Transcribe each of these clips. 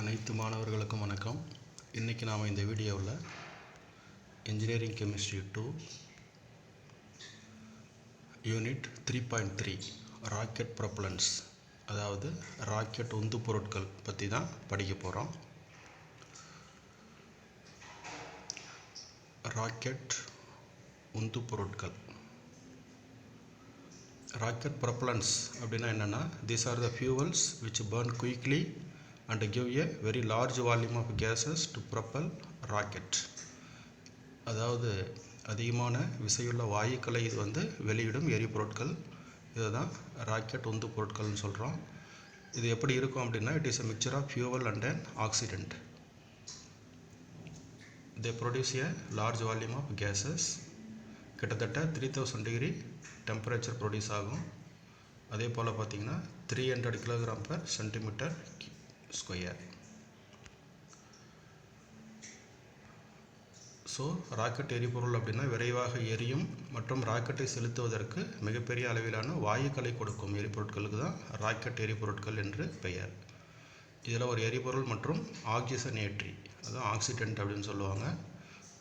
அனைத்து மாணவர்களுக்கும் வணக்கம். இன்றைக்கி நாம் இந்த வீடியோவில் இன்ஜினியரிங் கெமிஸ்ட்ரி 2 யூனிட் 3.3 ராக்கெட் ப்ரொப்பலன்ஸ், அதாவது ராக்கெட் உந்து பொருட்கள் பற்றி தான் படிக்க போகிறோம். ராக்கெட் உந்து பொருட்கள், ராக்கெட் ப்ரொப்பலன்ஸ் அப்படின்னா என்னென்னா, these are the fuels which burn quickly and give a very large volume of gases to propel rocket. அதாவது அதிகமான விசையுள்ள வாயுக்களை இது வெளியிடும் எரிபொருட்கள். இதை தான் ராக்கெட் உந்து பொருட்கள்னு சொல்கிறோம். இது எப்படி இருக்கும் அப்படின்னா, it is a mixture of fuel and an oxidant. They produce a large volume of gases. கிட்டத்தட்ட 3000 டிகிரி டெம்பரேச்சர் ப்ரொடியூஸ் ஆகும். அதே போல் பார்த்திங்கன்னா 300 kilogram per centimetre square. So rocket எரிபொருள் அப்படின்னா விரைவாக எரியும் மற்றும் ராக்கெட்டை செலுத்துவதற்கு மிகப்பெரிய அளவிலான வாயுக்களை கொடுக்கும் எரிபொருட்களுக்கு தான் ராக்கெட் எரிபொருட்கள் என்று பெயர். இதில் ஒரு எரிபொருள் மற்றும் ஆக்சிஜன் ஏற்றி, அதுவும் ஆக்சிடென்ட் அப்படின்னு சொல்லுவாங்க.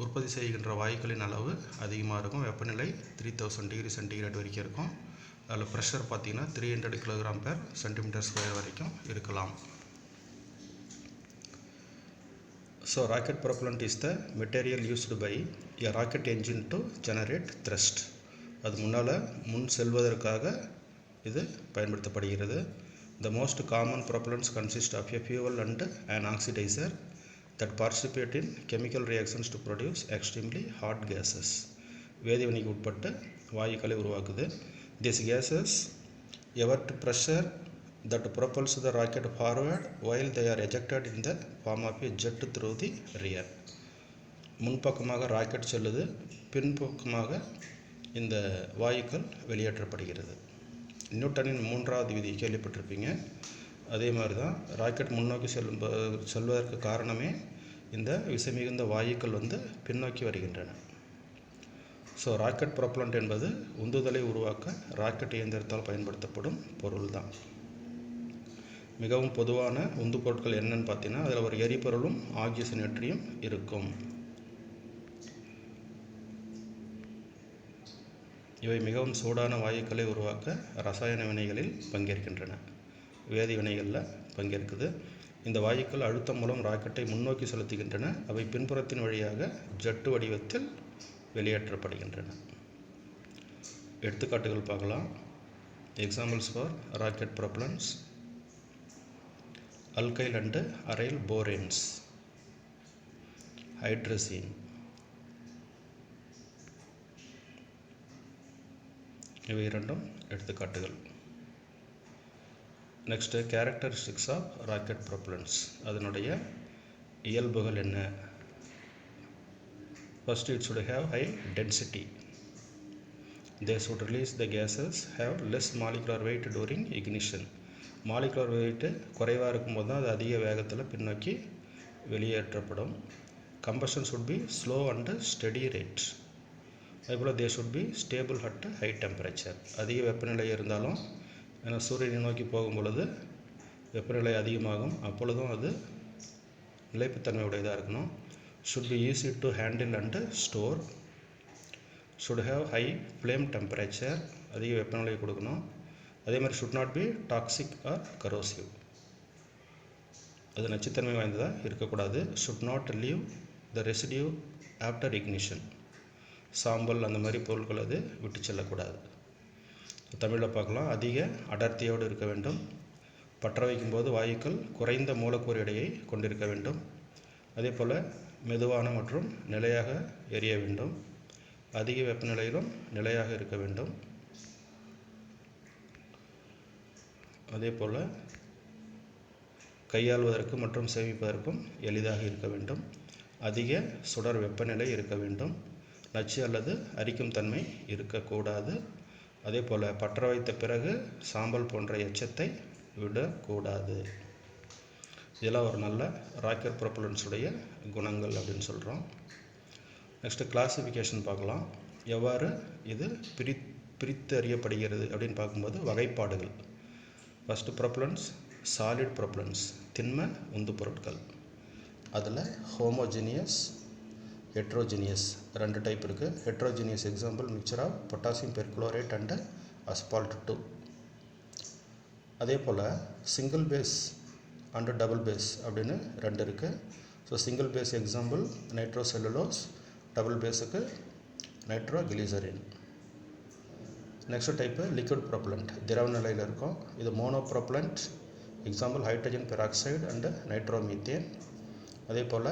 உற்பத்தி செய்கின்ற வாயுக்களின் அளவு அதிகமாக இருக்கும். வெப்பநிலை 3000 டிகிரி சென்டிகிரேட் வரைக்கும் இருக்கும். அதில் ப்ரெஷர் பார்த்திங்கன்னா 300 கிலோகிராம் per சென்டிமீட்டர் ஸ்கொயர் வரைக்கும் இருக்கலாம். So rocket propellant is the material used by a rocket engine to generate thrust. அது முன் செல்வதற்காக இது பயன்படுத்தப்படுகிறது. The most common propellants consist of a fuel and an oxidizer that participate in chemical reactions to produce extremely hot gases. வேதிவினைக்கு உட்பட்ட வாயுக்களை உருவாக்குது. These gases evert pressure that propels the rocket forward while they are ejected in the form of a jet through the rear. முன்பக்கமாக rocket செல்லுது, பின்பக்கமாக இந்த வாயுக்கள் வெளியேற்றப்படுகிறது. நியூட்டனின் 3வது விதி கேள்விப்பட்டிருப்பீங்க. அதே மாதிரி தான் ராக்கெட் முன்னோக்கி செல்வதற்கு காரணமே இந்த விசை மிகுந்த வாயுக்கள் பின்னோக்கி வருகின்றன. ஸோ ராக்கெட் ப்ரொப்பலண்ட் என்பது உந்துதலை உருவாக்க ராக்கெட் இயந்திரத்தால் பயன்படுத்தப்படும் பொருள் தான். மிகவும் பொதுவான உந்து பொருட்கள் என்னன்னு பார்த்தீங்கன்னா, அதில் ஒரு எரிபொருளும் ஆக்சிஜன் ஏற்றியும் இருக்கும். இவை மிகவும் சூடான வாயுக்களை உருவாக்க ரசாயன வினைகளில் பங்கேற்கின்றன, வேதி வினைகளில் பங்கேற்குது. இந்த வாயுக்கள் அழுத்தம் மூலம் ராக்கெட்டை முன்னோக்கி செலுத்துகின்றன. அவை பின்புறத்தின் வழியாக ஜெட்டு வடிவத்தில் வெளியேற்றப்படுகின்றன. எடுத்துக்காட்டுகள் பார்க்கலாம். Examples for rocket propellants: alkyl and aryl boranes, hydrazine. இவை இரண்டும் எடுத்துக்காட்டுகள். Next, characteristics of rocket propellants, அதனுடைய இயல்புகள் என்ன? First, it should have high density. They should release the gases, have less molecular weight during ignition. Molecular weight குறைவாக இருக்கும்போது தான் அது அதிக வேகத்தில் பின்னோக்கி வெளியேற்றப்படும். Combustion should be slow and steady rate. அதேபோல் they should be stable at high temperature. அதிக வெப்பநிலை இருந்தாலும், ஏன்னா சூரியனை நோக்கி போகும் பொழுது வெப்பநிலை அதிகமாகும், அப்பொழுதும் அது நிலைப்புத்தன்மை உடையதாக இருக்கணும். should be easy to handle and store. should have high flame temperature. அதிக வெப்பநிலை கொடுக்கணும். அதே மாதிரி should not be toxic or corrosive. அது நச்சுத்தன்மை வாய்ந்ததாக இருக்கக்கூடாது. should not leave the residue after ignition. சாம்பல் அந்த மாதிரி பொருட்கள் அது விட்டு செல்லக்கூடாது. தமிழில் பார்க்கலாம். அதிக அடர்த்தியோடு இருக்க வேண்டும். பற்ற வைக்கும்போது வாயுக்கள் குறைந்த மூலக்கூறு எடையை கொண்டிருக்க வேண்டும். அதே போல் மெதுவான மற்றும் நிலையாக எரிய வேண்டும். அதிக வெப்பநிலையிலும் நிலையாக இருக்க வேண்டும். அதே போல் கையாள்வதற்கு மற்றும் சேமிப்பதற்கும் எளிதாக இருக்க வேண்டும். அதிக சுடர் வெப்பநிலை இருக்க வேண்டும். நச்சு அல்லது அரிக்கும் தன்மை இருக்கக்கூடாது. அதே போல் பற்ற வைத்த பிறகு சாம்பல் போன்ற எச்சத்தை விடக்கூடாது. இதெல்லாம் ஒரு நல்ல ராக்கெட் ப்ரொப்பலன்ஸுடைய குணங்கள் அப்படின்னு சொல்கிறோம். நெக்ஸ்ட்டு கிளாசிஃபிகேஷன் பார்க்கலாம். எவ்வாறு இது பிரித்து அறியப்படுகிறது அப்படின்னு பார்க்கும்போது வகைப்பாடுகள். ஃபர்ஸ்ட், ப்ரொப்பலன்ஸ் சாலிட் ப்ரொப்பலன்ஸ் திண்ம உந்து பொருட்கள். அதில் ஹோமோஜினியஸ், ஹெட்ரோஜினியஸ் ரெண்டு டைப் இருக்குது. Heterogeneous example mixture of potassium perchlorate and asphalt 2. அதே போல் single phase and double phase அப்படின்னு ரெண்டு இருக்குது. So single phase example nitrocellulose, double பேஸுக்கு nitroglycerin. Next type liquid propellant, திரவ நிலையில் இருக்கும். இது monopropellant, example hydrogen peroxide and nitromethane. அதே போல்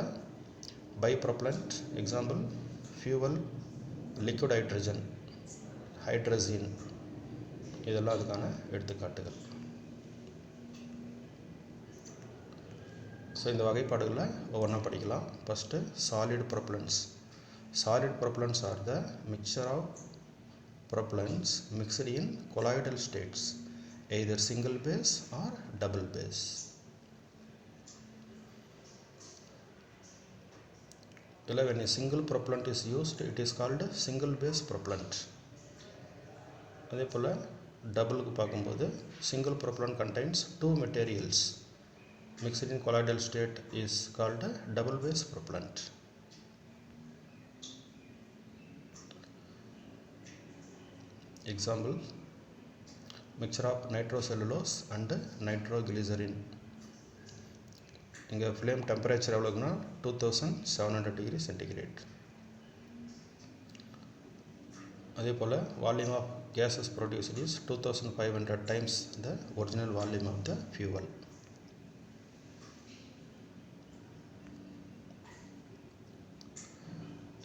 bipropellant, example fuel liquid hydrogen, hydrazine. இதெல்லாம் அதுக்கான எடுத்துக்காட்டுகள். ஸோ இந்த வகைப்பாடுகளில் ஒவ்வொன்றா படிக்கலாம். First solid ப்ரொப்பலண்ட்ஸ். Solid propellants are the mixture of propellants mixed in colloidal states, either single base or double base. When a single propellant is used, it is called single base propellant. அதே போல் டபுளுக்கு பார்க்கும்போது single propellant contains two materials mixed in colloidal state is called double base propellant. Example mixture of nitrocellulose and nitroglycerin. இங்கே flame temperature எவ்வளோக்குன்னா 2700 degree centigrade. அதே போல் volume of gases produced is 2500 times the original volume of the fuel.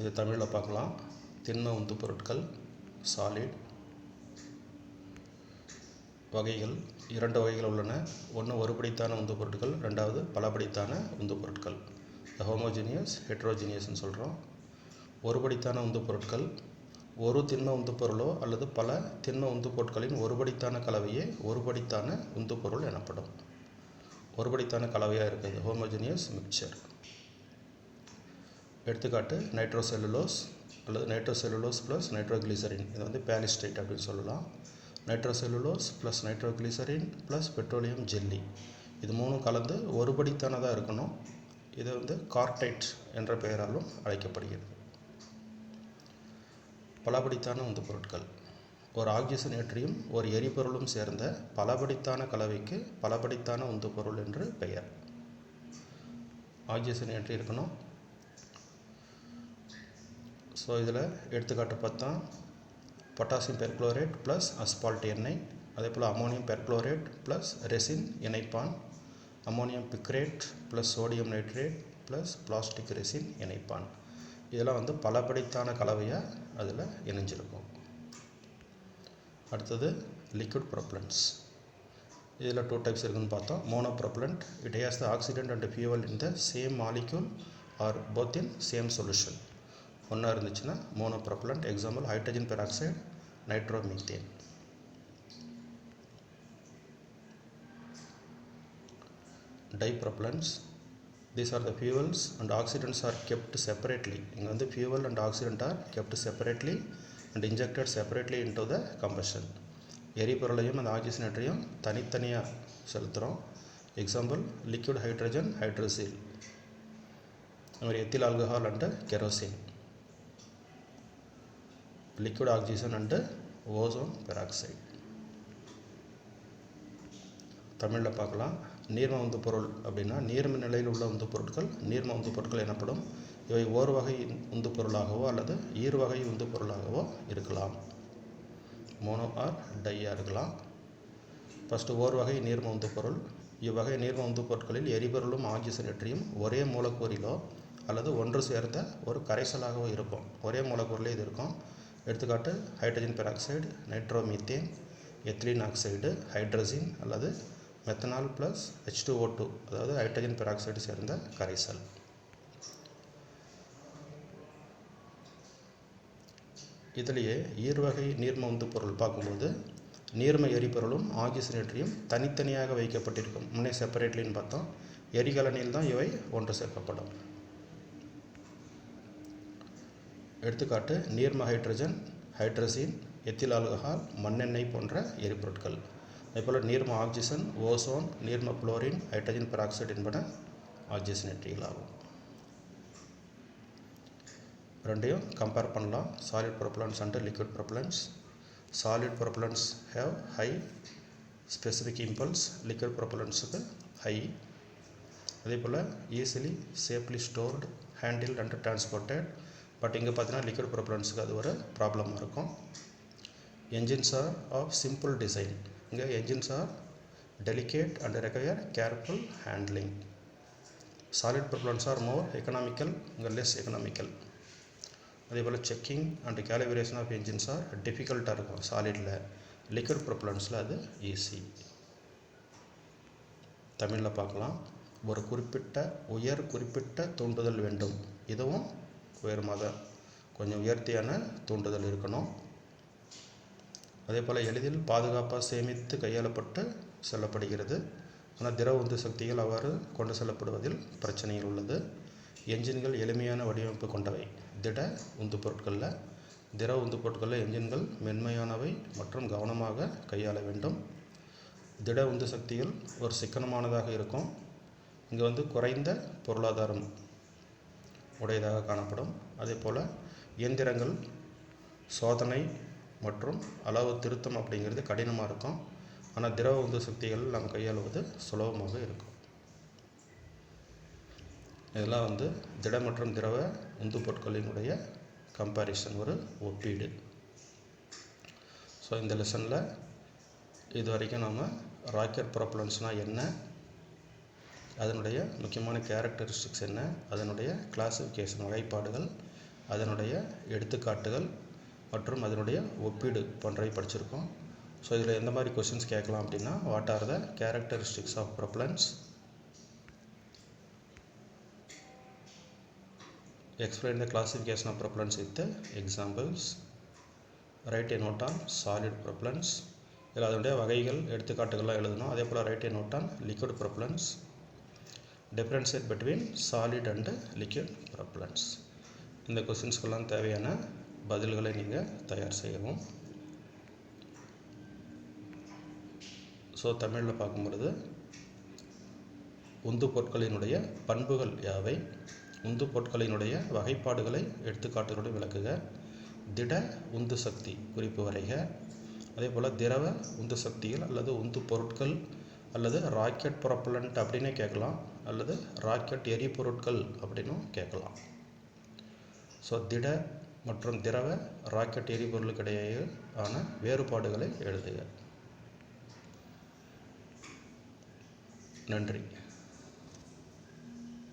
இது தமிழில் பார்க்கலாம். திண்ம உந்து பொருட்கள் சாலிட் வகைகள் இரண்டு வகைகள் உள்ளன. ஒன்று ஒருபடித்தான உந்து பொருட்கள், ரெண்டாவது பலபடித்தான உந்து பொருட்கள். ஹோமோஜினியஸ், ஹெட்ரோஜினியஸ்ன்னு சொல்கிறோம். ஒருபடித்தான உந்து பொருட்கள் ஒரு திண்ம உந்து பொருளோ அல்லது பல திண்ம உந்து பொருட்களின் ஒருபடித்தான கலவையே ஒருபடித்தான உந்து பொருள் எனப்படும். ஒருபடித்தான கலவையாக இருக்குது ஹோமோஜினியஸ் மிக்சர். எடுத்துக்காட்டு நைட்ரோசெல்லுலோஸ் அல்லது நைட்ரோசெல்லுலோஸ் ப்ளஸ் நைட்ரோகிளிசரின். இது வந்து பேலிஸ்டேட் அப்படின்னு சொல்லலாம். Nitrocellulose plus nitroglycerin plus petroleum jelly, இது மூணும் கலந்து ஒருபடித்தானதாக இருக்கணும். இது வந்து கார்டைட் என்ற பெயராலும் அழைக்கப்படுகிறது. பலபடித்தான உந்து பொருட்கள் ஒரு ஆக்சிஜனேற்றியும் ஒரு எரிபொருளும் சேர்ந்த பலபடித்தான கலவைக்கு பலபடித்தான உந்து பொருள் என்று பெயர். ஆக்சிஜனேற்றி இருக்கணும். ஸோ இதில் எடுத்துக்காட்டு பார்த்தா பொட்டாசியம் பெர்குளோரேட் ப்ளஸ் அஸ்பால்ட் எண்ணெய், அதே போல் அமோனியம் பெர்குளோரேட் ப்ளஸ் ரெசின் இணைப்பான், ammonium picrate plus sodium nitrate plus plastic resin இணைப்பான். இதெல்லாம் வந்து பலபடித்தான கலவையாக அதில் இணைஞ்சிருக்கும். அடுத்தது லிக்விட் ப்ரொப்பலண்ட்ஸ். இதில் டூ டைப்ஸ் இருக்குதுன்னு பார்த்தோம். Monopropellant, it has the oxidant and fuel in the same molecule or both in same solution. ஒன்றா இருந்துச்சுன்னா monopropellant. Example hydrogen peroxide, nitromethane. Dipropellants, these are the fuels and oxidants are kept separately. இங்கே வந்து fuel and oxidant are kept separately and injected separately into the combustion. எரிபொருளையும் அந்த ஆக்சிஜனேற்றையும் தனித்தனியாக செலுத்துகிறோம். Example liquid hydrogen, ஹைட்ரோசில், அது மாதிரி ethyl alcohol and kerosene, liquid oxygen and ozone peroxide. தமிழில் பார்க்கலாம். நீர்ம உந்து பொருள் அப்படின்னா நீர்ம நிலையில் உள்ள உந்து பொருட்கள் நீர்ம உந்து பொருட்கள் எனப்படும். இவை ஓர் வகை உந்து பொருளாகவோ அல்லது ஈர் வகை உந்து பொருளாகவோ இருக்கலாம். மோனோ ஆர் டையாக இருக்கலாம். ஃபஸ்ட்டு ஓர் வகை நீர்ம உந்து பொருள். இவ்வகை நீர்ம உந்து பொருட்களில் எரிபொருளும் ஆக்சிஜனேற்றியும் ஒரே மூலக்கூறிலோ அல்லது ஒன்று சேர்ந்த ஒரு கரைசலாகவோ இருக்கும். ஒரே மூலக்கூறிலே இது இருக்கும். எடுத்துக்காட்டு hydrogen peroxide, nitromethane, ethylene oxide, hydrazine அல்லது மெத்தனால் ப்ளஸ் H2O2, அதாவது ஹைட்ரஜன் பெராக்சைடு சேர்ந்த கரைசல். இதிலேயே ஈர்வகை நீர்ம உந்து பொருள் பார்க்கும்போது நீர்ம எரிபொருளும் ஆக்சிஜனேற்றியும் தனித்தனியாக வைக்கப்பட்டிருக்கும். முன்னே செப்பரேட்லின்னு பார்த்தோம். எரிகலனில் தான் இவை ஒன்று சேர்க்கப்படும். எடுத்துக்காட்டு நீர்ம ஹைட்ரஜன், ஹைட்ரசின், எத்தில் ஆல்கஹால், மண்ணெண்ணெய் போன்ற எரிபொருட்கள். அதேபோல் நீர்ம ஆக்சிஜன், ஓசோன், நீர்ம குளோரின், ஹைட்ரஜன் பெராக்சைடு என்பன ஆக்சிஜனேற்றிகள் ஆகும். ரெண்டையும் கம்பேர் பண்ணலாம். Solid propellants and liquid propellants. Solid propellants have high specific impulse, liquid ப்ரொப்பலன்ஸுக்கு ஹை. அதே போல் easily safely stored, handled and transported. But இங்கே பார்த்தீங்கன்னா லிக்விட் ப்ரொப்பலன்ஸுக்கு அது ஒரு ப்ராப்ளமாக இருக்கும். Engines are of simple design. இங்கே engines are delicate and require careful handling. Solid propellants are more economical, இங்கே லெஸ் எக்கனாமிக்கல். அதே போல் checking and calibration of engines are டிஃபிகல்ட்டாக இருக்கும் சாலிடில். லிக்விட் ப்ரொப்பலன்ஸில் அது ஈஸி. தமிழில் பார்க்கலாம். ஒரு குறிப்பிட்ட தூண்டுதல் வேண்டும். இதுவும் உயர்மாக கொஞ்சம் உயர்த்தியான தூண்டுதல் இருக்கணும். அதே போல் எளிதில் பாதுகாப்பாக சேமித்து கையாளப்பட்டு செல்லப்படுகிறது. ஆனால் திரவ உந்து சக்திகள் அவ்வாறு கொண்டு செல்லப்படுவதில் பிரச்சனைகள் உள்ளது. என்ஜின்கள் எளிமையான வடிவமைப்பு கொண்டவை. திட உந்து பொருட்களில் திரவ உந்து பொருட்களில் என்ஜின்கள் மென்மையானவை மற்றும் கவனமாக கையாள வேண்டும். திட உந்து சக்திகள் ஒரு சிக்கனமானதாக இருக்கும். இங்கே குறைந்த பொருளாதாரம் உடையதாக காணப்படும். அதே போல் இயந்திரங்கள் சோதனை மற்றும் அளவு திருத்தம் அப்படிங்கிறது கடினமாக இருக்கும். ஆனால் திரவ உந்து சக்திகள் நாம் கையாளுவது சுலபமாக இருக்கும். இதெல்லாம் திட மற்றும் திரவ உந்து பொருட்களினுடைய கம்பேரிசன், ஒரு ஒப்பீடு. ஸோ இந்த லெசனில் இது வரைக்கும் நாம் ராக்கெட் ப்ரொப்பலன்ஸ்னால் என்ன, அதனுடைய முக்கியமான கேரக்டரிஸ்டிக்ஸ் என்ன, அதனுடைய கிளாசிஃபிகேஷன் வகைப்பாடுகள், அதனுடைய எடுத்துக்காட்டுகள் மற்றும் அதனுடைய ஒப்பீடு போன்றவை படிச்சிருக்கோம். ஸோ இதில் எந்த மாதிரி கொஸ்டின்ஸ் கேட்கலாம் அப்படின்னா, what are the characteristics of propellants, explain the classification of propellants with the examples, write a note on solid propellants. இதில் அதனுடைய வகைகள் எடுத்துக்காட்டுகள்லாம் எழுதணும். அதே போல் write a note on liquid propellants, differentiate between solid and liquid propellants. இந்த கொஸ்டின்ஸ்க்கெல்லாம் தேவையான பதில்களை நீங்கள் தயார் செய்யவும். ஸோ தமிழில் பார்க்கும்பொழுது உந்து பொருட்களினுடைய பண்புகள் யாவை, உந்து பொருட்களினுடைய வகைப்பாடுகளை எடுத்துக்காட்டுகளுடன் விளக்குக, திட உந்து சக்தி குறிப்பு வரைக. அதே போல் திரவ உந்து சக்திகள் அல்லது உந்து பொருட்கள் அல்லது ராக்கெட் ப்ரொப்பலண்ட் அப்படின்னே கேட்கலாம், அல்லது ராக்கெட் எரிபொருட்கள் அப்படின்னும் கேட்கலாம். ஸோ திட மற்றும் திரவ ராக்கெட் எரிபொருளுக்கிடையே ஆன வேறுபாடுகளை எழுதுக. நன்றி.